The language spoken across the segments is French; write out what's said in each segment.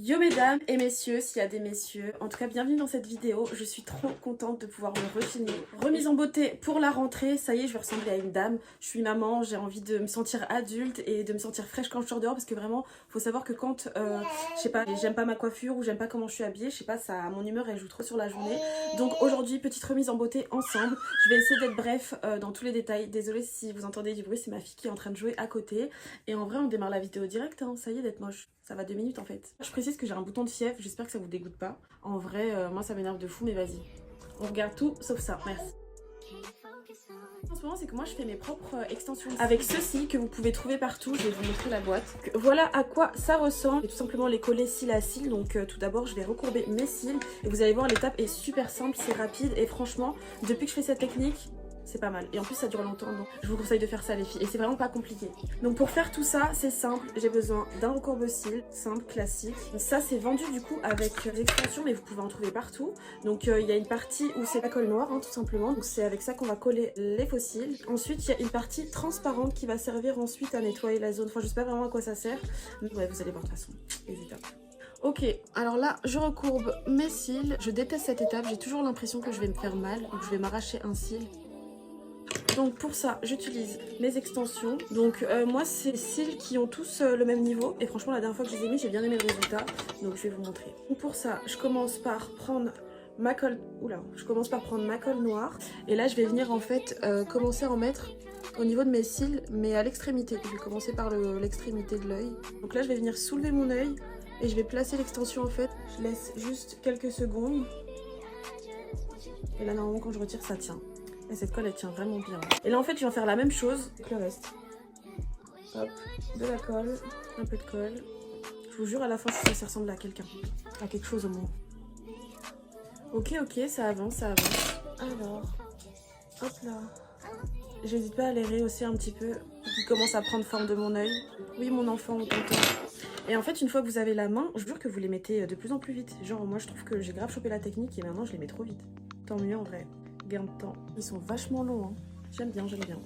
Yo mesdames et messieurs, s'il y a des messieurs, en tout cas bienvenue dans cette vidéo, je suis trop contente de pouvoir me refilmer. Remise en beauté pour la rentrée, ça y est je vais ressembler à une dame, je suis maman, j'ai envie de me sentir adulte et de me sentir fraîche quand je sors dehors parce que vraiment, faut savoir que quand, je sais pas, j'aime pas ma coiffure ou j'aime pas comment je suis habillée, je sais pas, ça, mon humeur elle joue trop sur la journée. Donc aujourd'hui, petite remise en beauté ensemble, je vais essayer d'être bref dans tous les détails, désolée si vous entendez du bruit, c'est ma fille qui est en train de jouer à côté. Et en vrai on démarre la vidéo direct, hein. Ça y est d'être moche. Ça va 2 minutes en fait. Je précise que j'ai un bouton de fièvre, j'espère que ça vous dégoûte pas. En vrai, moi ça m'énerve de fou, mais vas-y. On regarde tout sauf ça, merci. En ce moment, c'est que moi je fais mes propres extensions avec ceci que vous pouvez trouver partout. Je vais vous montrer la boîte. Voilà à quoi ça ressemble. Et tout simplement les coller cils à cils. Donc tout d'abord, je vais recourber mes cils. Et vous allez voir, l'étape est super simple, c'est rapide. Et franchement, depuis que je fais cette technique, c'est pas mal. Et en plus ça dure longtemps, donc je vous conseille de faire ça les filles. Et c'est vraiment pas compliqué. Donc pour faire tout ça, c'est simple. J'ai besoin d'un recourbe-cils, simple, classique. Ça c'est vendu du coup avec des extensions, mais vous pouvez en trouver partout. Donc il y a une partie où c'est la colle noire, hein, tout simplement. Donc c'est avec ça qu'on va coller les faux cils. Ensuite il y a une partie transparente qui va servir ensuite à nettoyer la zone. Enfin je sais pas vraiment à quoi ça sert. Mais ouais, vous allez voir de toute façon, les étapes. Ok, alors là, je recourbe mes cils. Je déteste cette étape, j'ai toujours l'impression que je vais me faire mal, donc je vais m'arracher un cil. Donc pour ça, j'utilise mes extensions. Donc moi, c'est des cils qui ont tous le même niveau. Et franchement, la dernière fois que je les ai mis, j'ai bien aimé le résultat. Donc je vais vous montrer. Donc pour ça, je commence par prendre ma colle... Oula, je commence par prendre ma colle noire. Et là, je vais venir en fait commencer à en mettre au niveau de mes cils, mais à l'extrémité. Je vais commencer par l'extrémité de l'œil. Donc là, je vais venir soulever mon œil. Et je vais placer l'extension en fait. Je laisse juste quelques secondes. Et là, normalement, quand je retire, ça tient. Et cette colle elle tient vraiment bien. Et là en fait je vais en faire la même chose avec le reste. Hop, de la colle, un peu de colle. Je vous jure à la fin ça ressemble à quelqu'un. À quelque chose au moins. Ok, ça avance, ça avance. Alors, hop là. J'hésite pas à les rehausser un petit peu pour qu'ils commencent à prendre forme de mon œil. Oui mon enfant, on t'entend. Et en fait une fois que vous avez la main, je vous jure que vous les mettez de plus en plus vite. Genre moi je trouve que j'ai grave chopé la technique et maintenant je les mets trop vite. Tant mieux en vrai. Gain de temps. Ils sont vachement longs, hein. J'aime bien, j'aime bien.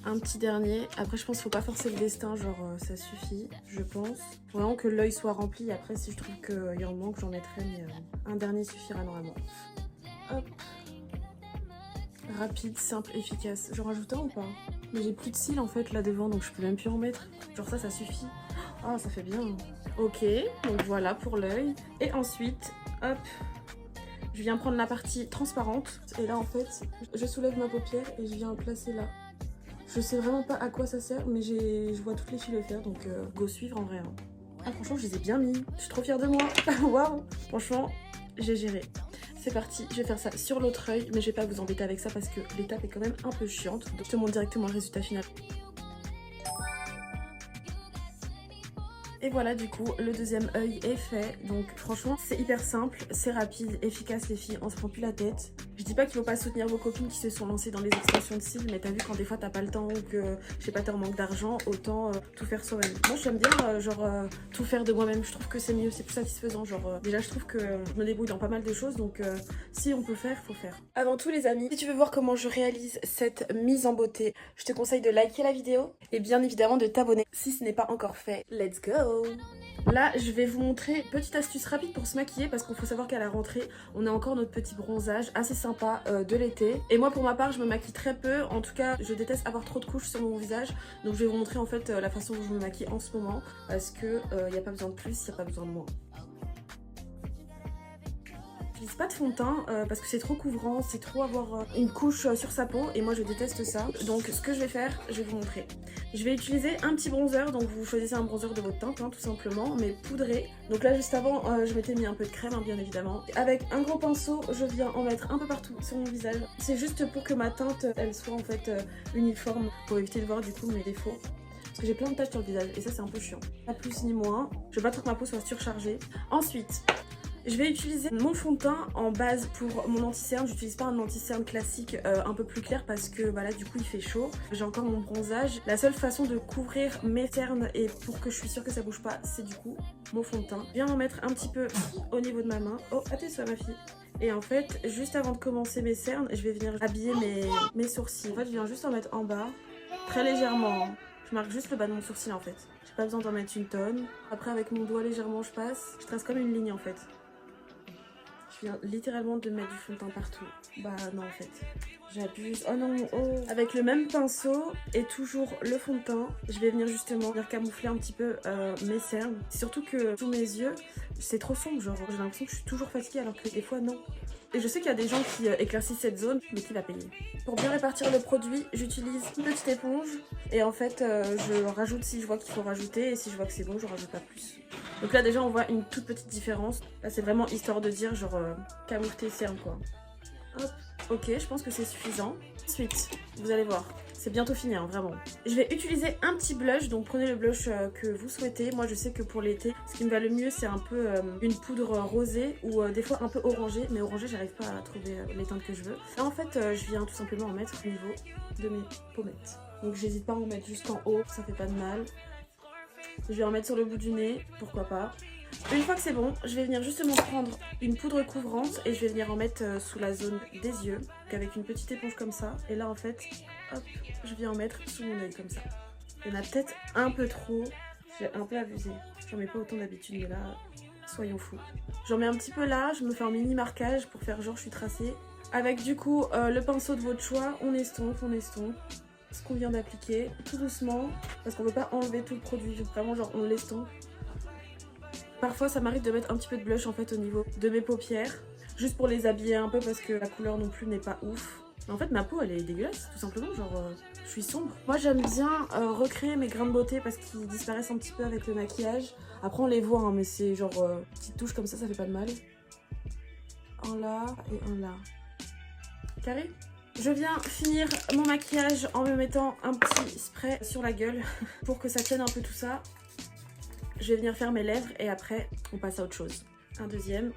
Un petit dernier. Après, je pense qu'il faut pas forcer le destin, genre ça suffit, je pense. Faut vraiment que l'œil soit rempli. Après, si je trouve qu'il y en manque, j'en mettrai, mais un dernier suffira normalement. Hop. Rapide, simple, efficace. J'en rajoute un ou pas? Mais j'ai plus de cils en fait là devant, donc je peux même plus en mettre. Genre ça suffit. Ah, ça fait bien. Ok, donc voilà pour l'œil. Et ensuite, hop. Je viens prendre la partie transparente et là en fait je soulève ma paupière et je viens placer là. Je sais vraiment pas à quoi ça sert mais je vois toutes les filles le faire donc go suivre en vrai. Hein. Ah franchement je les ai bien mis, je suis trop fière de moi. Waouh. Franchement j'ai géré. C'est parti, je vais faire ça sur l'autre œil mais je vais pas vous embêter avec ça parce que l'étape est quand même un peu chiante. Donc je te montre directement le résultat final. Et voilà du coup le deuxième œil est fait. Donc franchement c'est hyper simple, c'est rapide, efficace les filles, on se prend plus la tête. Je dis pas qu'il faut pas soutenir vos copines qui se sont lancées dans les extensions de cils, mais t'as vu quand des fois t'as pas le temps ou que je sais pas t'es en manque d'argent, autant tout faire soi-même. Moi j'aime bien tout faire de moi-même, je trouve que c'est mieux, c'est plus satisfaisant. Genre déjà je trouve que je me débrouille dans pas mal de choses donc si on peut faire, faut faire. Avant tout les amis, si tu veux voir comment je réalise cette mise en beauté, je te conseille de liker la vidéo et bien évidemment de t'abonner si ce n'est pas encore fait. Let's go! Là, je vais vous montrer une petite astuce rapide pour se maquiller parce qu'il faut savoir qu'à la rentrée, on a encore notre petit bronzage assez sympa de l'été. Et moi, pour ma part, je me maquille très peu. En tout cas, je déteste avoir trop de couches sur mon visage. Donc, je vais vous montrer en fait la façon dont je me maquille en ce moment parce que il n'y a pas besoin de plus, il n'y a pas besoin de moins. J'utilise pas de fond de teint parce que c'est trop couvrant, c'est trop avoir une couche sur sa peau et moi je déteste ça. Donc ce que je vais faire, je vais vous montrer. Je vais utiliser un petit bronzer, donc vous choisissez un bronzer de votre teinte hein, tout simplement, mais poudré. Donc là juste avant, je m'étais mis un peu de crème hein, bien évidemment. Avec un gros pinceau, je viens en mettre un peu partout sur mon visage. C'est juste pour que ma teinte, elle soit en fait uniforme, pour éviter de voir du coup mes défauts. Parce que j'ai plein de taches sur le visage et ça c'est un peu chiant. Pas plus ni moins, je veux pas trop que ma peau soit surchargée. Ensuite, je vais utiliser mon fond de teint en base pour mon anti-cerne. J'utilise pas un anti-cerne classique un peu plus clair parce que bah là du coup il fait chaud. J'ai encore mon bronzage. La seule façon de couvrir mes cernes et pour que je suis sûre que ça bouge pas, c'est du coup mon fond de teint. Je viens en mettre un petit peu au niveau de ma main. Oh, attention ma fille. Et en fait, juste avant de commencer mes cernes, je vais venir habiller mes sourcils. En fait, je viens juste en mettre en bas, très légèrement. Je marque juste le bas de mon sourcil en fait. J'ai pas besoin d'en mettre une tonne. Après avec mon doigt légèrement je passe. Je trace comme une ligne en fait. Je viens littéralement de mettre du fond de teint partout. Bah non en fait. J'abuse. Oh non, oh. Avec le même pinceau et toujours le fond de teint, je vais venir justement venir camoufler un petit peu mes cernes. C'est surtout que sous mes yeux, c'est trop sombre, genre j'ai l'impression que je suis toujours fatiguée alors que des fois non. Et je sais qu'il y a des gens qui éclaircissent cette zone, mais qui va payer? Pour bien répartir le produit, j'utilise une petite éponge et en fait je rajoute si je vois qu'il faut rajouter et si je vois que c'est bon, je rajoute pas plus. Donc là déjà on voit une toute petite différence. Là c'est vraiment histoire de dire genre camoufle tes cernes quoi. Hop. Ok, je pense que c'est suffisant. Ensuite, vous allez voir, c'est bientôt fini, hein, vraiment. Je vais utiliser un petit blush, donc prenez le blush que vous souhaitez. Moi, je sais que pour l'été, ce qui me va le mieux, c'est un peu une poudre rosée ou des fois un peu orangée. Mais orangée, j'arrive pas à trouver les teintes que je veux. Là, en fait, je viens tout simplement en mettre au niveau de mes pommettes. Donc, j'hésite pas à en mettre jusqu'en haut, ça fait pas de mal. Je vais en mettre sur le bout du nez, pourquoi pas. Une fois que c'est bon, je vais venir justement prendre une poudre couvrante et je vais venir en mettre sous la zone des yeux, avec une petite éponge comme ça. Et là en fait, hop, je viens en mettre sous mon œil comme ça. Il y en a peut-être un peu trop, j'ai un peu abusé. J'en mets pas autant d'habitude, mais là, soyons fous. J'en mets un petit peu là, je me fais un mini marquage pour faire genre je suis tracée. Avec du coup le pinceau de votre choix, on estompe ce qu'on vient d'appliquer, tout doucement, parce qu'on veut pas enlever tout le produit, vraiment genre on l'estompe. Parfois ça m'arrive de mettre un petit peu de blush en fait au niveau de mes paupières, juste pour les habiller un peu parce que la couleur non plus n'est pas ouf. Mais en fait ma peau elle est dégueulasse tout simplement, genre je suis sombre. Moi j'aime bien recréer mes grains de beauté parce qu'ils disparaissent un petit peu avec le maquillage. Après on les voit hein, mais c'est genre petite touche comme ça fait pas de mal. Un là et un là. Carré. Je viens finir mon maquillage en me mettant un petit spray sur la gueule pour que ça tienne un peu tout ça. Je vais venir faire mes lèvres et après on passe à autre chose. Un deuxième.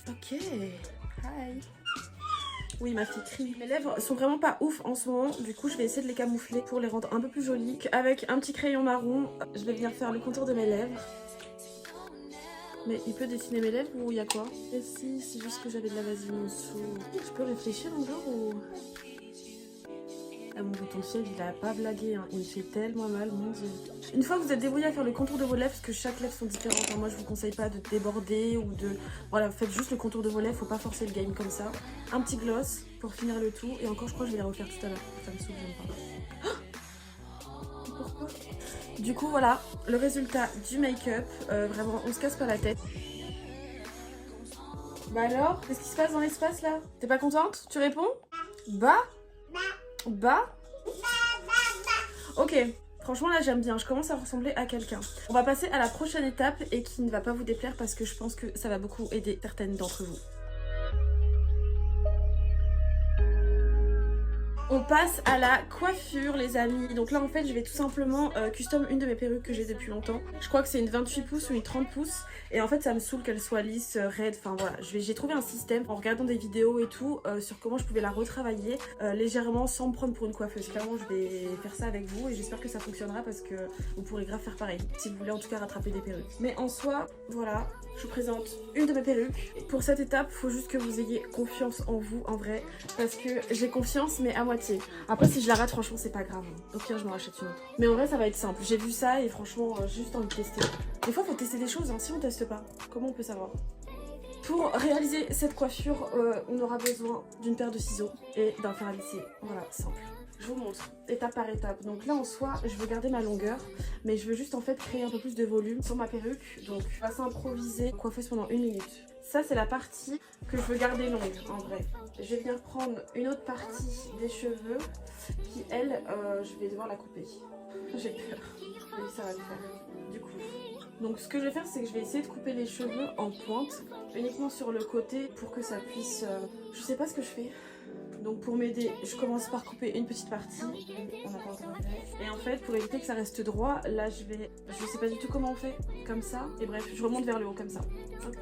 Ok. Hi. Oui, ma fille crie. Mes lèvres sont vraiment pas ouf en ce moment. Du coup, je vais essayer de les camoufler pour les rendre un peu plus jolies. Avec un petit crayon marron, je vais venir faire le contour de mes lèvres. Mais il peut dessiner mes lèvres ou il y a quoi? Et si, c'est juste que j'avais de la vaseline en dessous. Je peux réfléchir encore ou... Ah, mon bouton de siège il a pas blagué, hein. Il me fait tellement mal, mon dieu. Une fois que vous êtes débrouillé à faire le contour de vos lèvres, parce que chaque lèvre sont différentes, hein. Moi je vous conseille pas de déborder ou de... Voilà, faites juste le contour de vos lèvres, faut pas forcer le game comme ça. Un petit gloss pour finir le tout, et encore je crois que je vais les refaire tout à l'heure. Ça me saoule, j'aime pas. Pourquoi? Du coup voilà, le résultat du make-up, vraiment on se casse pas la tête. Bah alors, qu'est-ce qui se passe dans l'espace là? T'es pas contente? Tu réponds? Bah? Ok, franchement là j'aime bien, je commence à ressembler à quelqu'un. On va passer à la prochaine étape et qui ne va pas vous déplaire parce que je pense que ça va beaucoup aider certaines d'entre vous. On passe à la coiffure les amis. Donc là en fait je vais tout simplement custom une de mes perruques que j'ai depuis longtemps. Je crois que c'est une 28 pouces ou une 30 pouces. Et en fait ça me saoule qu'elle soit lisse, raide, enfin voilà. J'ai trouvé un système en regardant des vidéos et tout sur comment je pouvais la retravailler légèrement sans me prendre pour une coiffeuse. Clairement je vais faire ça avec vous et j'espère que ça fonctionnera parce que vous pourrez grave faire pareil. Si vous voulez en tout cas rattraper des perruques. Mais en soi, voilà. Je vous présente une de mes perruques. Pour cette étape, il faut juste que vous ayez confiance en vous, en vrai. Parce que j'ai confiance, mais à moitié. Après, si je la rate, franchement, c'est pas grave. Au pire, je me rachète une autre. Mais en vrai, ça va être simple. J'ai vu ça et franchement, j'ai juste envie de tester. Des fois, il faut tester des choses, hein. Si on teste pas, comment on peut savoir? Pour réaliser cette coiffure, on aura besoin d'une paire de ciseaux et d'un fer à lisser. Voilà, simple. Je vous montre étape par étape. Donc là en soi je veux garder ma longueur mais je veux juste en fait créer un peu plus de volume sur ma perruque. Donc on va s'improviser coiffeuse pendant 1 minute. Ça c'est la partie que je veux garder longue en vrai. Je vais venir prendre une autre partie des cheveux qui elle je vais devoir la couper. J'ai peur mais ça va le faire du coup. Donc ce que je vais faire c'est que je vais essayer de couper les cheveux en pointe uniquement sur le côté pour que ça puisse... Je sais pas ce que je fais. Donc pour m'aider, je commence par couper une petite partie. On n'a pas encore fait. Et en fait, pour éviter que ça reste droit, là je sais pas du tout comment on fait, comme ça. Et bref, je remonte vers le haut comme ça. Hop.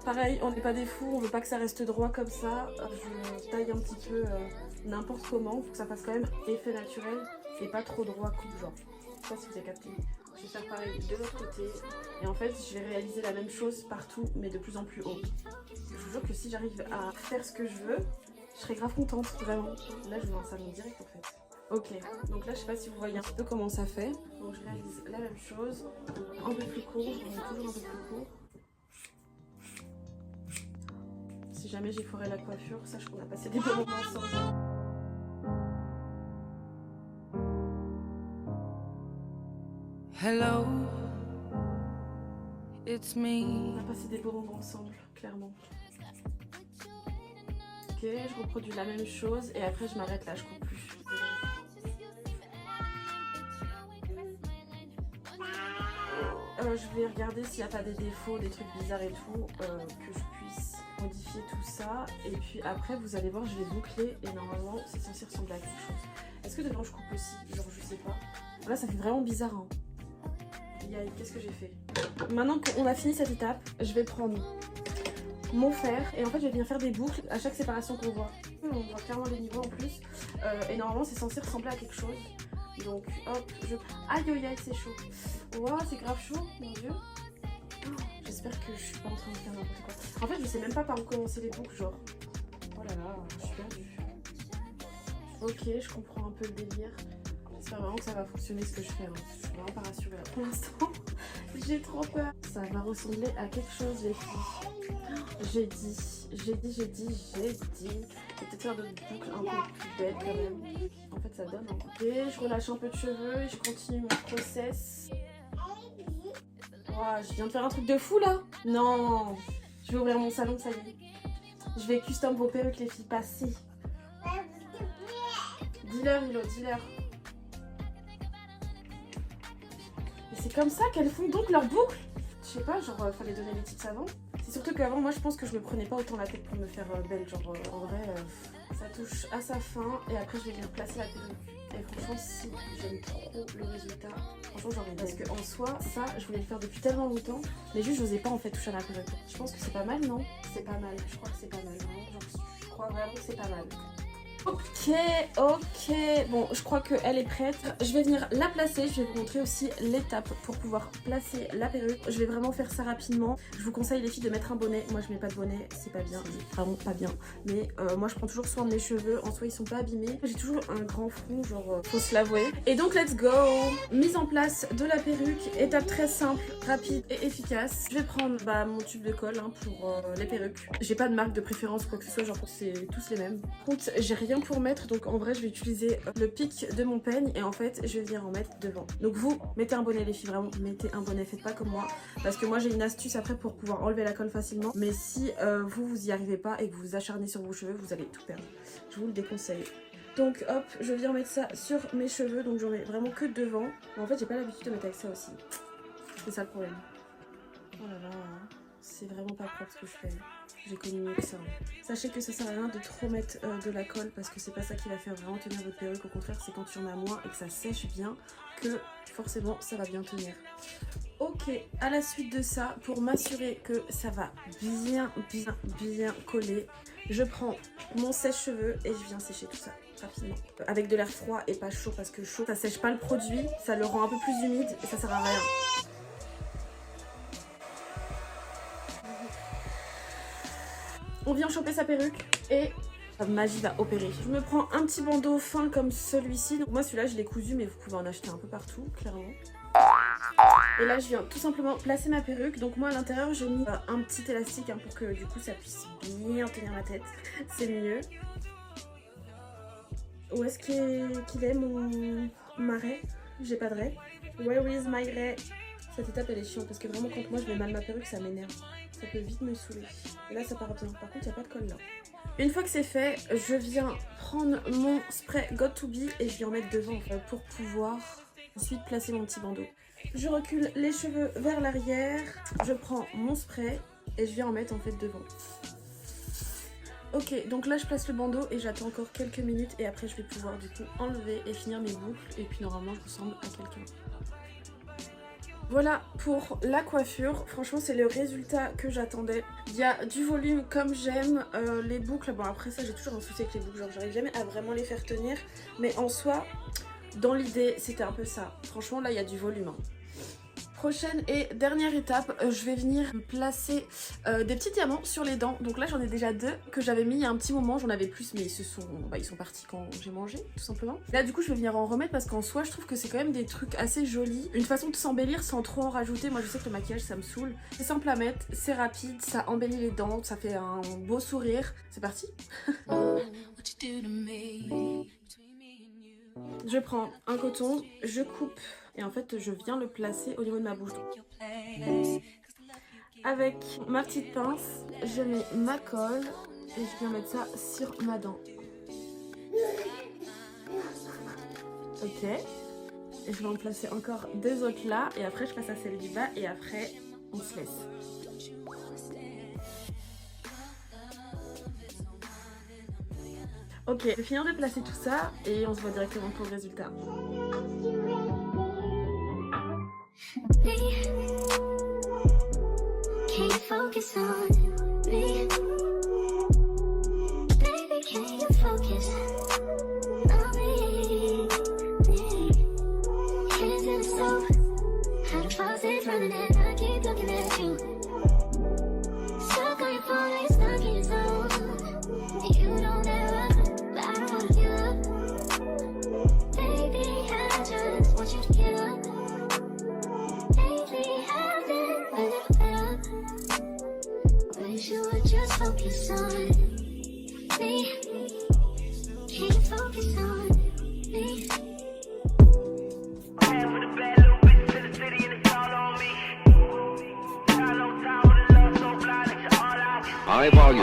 Pareil, on n'est pas des fous, on veut pas que ça reste droit comme ça. Je taille un petit peu n'importe comment, faut que ça fasse quand même effet naturel et pas trop droit coupe genre. Je sais pas si vous avez capté. Je vais faire pareil de l'autre côté. Et en fait, je vais réaliser la même chose partout, mais de plus en plus haut. Je vous jure que si j'arrive à faire ce que je veux, je serais grave contente, vraiment. Là, je veux un salon direct en fait. Ok, donc là je sais pas si vous voyez un petit peu comment ça fait. Donc je réalise la même chose, un peu plus court, je remets toujours un peu plus court. Si jamais j'ai foiré la coiffure, sache qu'on a passé des bons moments ensemble. Hello, it's me. On a passé des beaux moments ensemble, clairement. Ok, je reproduis la même chose et après je m'arrête là, je coupe plus. Je vais regarder s'il n'y a pas des défauts, des trucs bizarres et tout, que je puisse modifier tout ça. Et puis après, vous allez voir, je vais boucler et normalement, c'est censé ressembler à quelque chose. Est-ce que devant je coupe aussi? Genre, je sais pas. Là, ça fait vraiment bizarre, hein. Qu'est-ce que j'ai fait? Maintenant qu'on a fini cette étape, je vais prendre mon fer et en fait, je vais venir faire des boucles à chaque séparation qu'on voit. On voit clairement les niveaux en plus. Et normalement, c'est censé ressembler à quelque chose. Donc hop, aïe aïe aïe, c'est chaud. Wow, c'est grave chaud, mon dieu. Oh, j'espère que je suis pas en train de faire n'importe quoi. En fait, je sais même pas par où commencer les boucles, genre. Oh là là, je suis perdue. Ok, je comprends un peu le délire. J'espère vraiment que ça va fonctionner ce que je fais. Hein. Je suis vraiment pas rassurée là. Pour l'instant, j'ai trop peur. Ça va ressembler à quelque chose, les filles. J'ai dit. Je vais peut-être faire d'autres boucles un peu plus belles quand même. En fait, ça donne. Hein. Ok, je relâche un peu de cheveux et je continue mon process. Wow, je viens de faire un truc de fou là. Non, je vais ouvrir mon salon, ça y est. Je vais custom vos perruques, les filles, passez. Dis-leur, Hilo, dis-leur. Et c'est comme ça qu'elles font donc leurs boucles. Je sais pas, genre, fallait donner les tips avant. C'est surtout qu'avant, moi, je pense que je me prenais pas autant la tête pour me faire belle. Genre, en vrai, ça touche à sa fin. Et après, je vais venir placer la perruque. Et franchement, si j'aime trop le résultat, franchement, j'en ai. Parce qu'en soi, ça, je voulais le faire depuis tellement longtemps. Mais juste, j'osais pas en fait toucher à la perruque. Je pense que c'est pas mal, non? C'est pas mal. Je crois que c'est pas mal. Vraiment. Genre, je crois vraiment que c'est pas mal. Ok, bon, je crois qu'elle est prête. Je vais venir la placer, je vais vous montrer aussi l'étape pour pouvoir placer la perruque. Je vais vraiment faire ça rapidement. Je vous conseille les filles de mettre un bonnet. Moi je mets pas de bonnet, c'est pas bien, vraiment pas bien. Mais moi je prends toujours soin de mes cheveux, en soi ils sont pas abîmés. J'ai toujours un grand front, genre faut se l'avouer. Et donc let's go. Mise en place de la perruque, étape très simple, rapide et efficace. Je vais prendre mon tube de colle hein, pour les perruques. J'ai pas de marque de préférence quoi que ce soit, genre c'est tous les mêmes. Par contre j'ai rien pour mettre, donc en vrai je vais utiliser le pic de mon peigne et en fait je vais venir en mettre devant. Donc vous mettez un bonnet les filles, vraiment mettez un bonnet, faites pas comme moi parce que moi j'ai une astuce après pour pouvoir enlever la colle facilement, mais si vous y arrivez pas et que vous vous acharnez sur vos cheveux, vous allez tout perdre, je vous le déconseille. Donc hop, je viens mettre ça sur mes cheveux, donc j'en mets vraiment que devant. En fait j'ai pas l'habitude de mettre avec ça aussi, c'est ça le problème. Oh là là, c'est vraiment pas propre ce que je fais. J'ai connu mieux que ça. Sachez que ça sert à rien de trop mettre de la colle parce que c'est pas ça qui va faire vraiment tenir votre perruque. Au contraire, c'est quand il y en a moins et que ça sèche bien que forcément ça va bien tenir. Ok, à la suite de ça, pour m'assurer que ça va bien coller, je prends mon sèche-cheveux et je viens sécher tout ça rapidement. Avec de l'air froid et pas chaud parce que chaud, ça sèche pas le produit, ça le rend un peu plus humide et ça sert à rien. On vient choper sa perruque et la magie va opérer. Je me prends un petit bandeau fin comme celui-ci. Moi celui-là je l'ai cousu mais vous pouvez en acheter un peu partout clairement. Et là je viens tout simplement placer ma perruque. Donc moi à l'intérieur j'ai mis un petit élastique hein, pour que du coup ça puisse bien tenir ma tête. C'est mieux. Où est-ce qu'il est mon raie? J'ai pas de raie. Where is my raie? Cette étape elle est chiante parce que vraiment quand moi je mets mal ma perruque ça m'énerve. Ça peut vite me saouler. Et là ça part bien. Par contre il n'y a pas de colle là. Une fois que c'est fait, je viens prendre mon spray Got2b et je viens en mettre devant pour pouvoir ensuite placer mon petit bandeau. Je recule les cheveux vers l'arrière. Je prends mon spray et je viens en mettre en fait devant. Ok, donc là je place le bandeau et j'attends encore quelques minutes et après je vais pouvoir du coup enlever et finir mes boucles et puis normalement je ressemble à quelqu'un. Voilà pour la coiffure, franchement c'est le résultat que j'attendais. Il y a du volume comme j'aime, les boucles, bon après ça j'ai toujours un souci avec les boucles, genre j'arrive jamais à vraiment les faire tenir. Mais en soi, dans l'idée c'était un peu ça. Franchement là il y a du volume. Hein. Prochaine et dernière étape, je vais venir placer des petits diamants sur les dents. Donc là j'en ai déjà 2 que j'avais mis il y a un petit moment, j'en avais plus mais ils sont partis quand j'ai mangé tout simplement. Là du coup je vais venir en remettre parce qu'en soi je trouve que c'est quand même des trucs assez jolis. Une façon de s'embellir sans trop en rajouter. Moi je sais que le maquillage ça me saoule. C'est simple à mettre, c'est rapide, ça embellit les dents, ça fait un beau sourire. C'est parti. Je prends un coton, je coupe et en fait je viens le placer au niveau de ma bouche. Avec ma petite pince, je mets ma colle et je viens mettre ça sur ma dent. Ok. Et je vais en placer encore 2 autres là et après je passe à celle du bas et après on se laisse. Ok, je vais finir de placer tout ça et on se voit directement pour le résultat.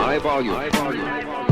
High volume.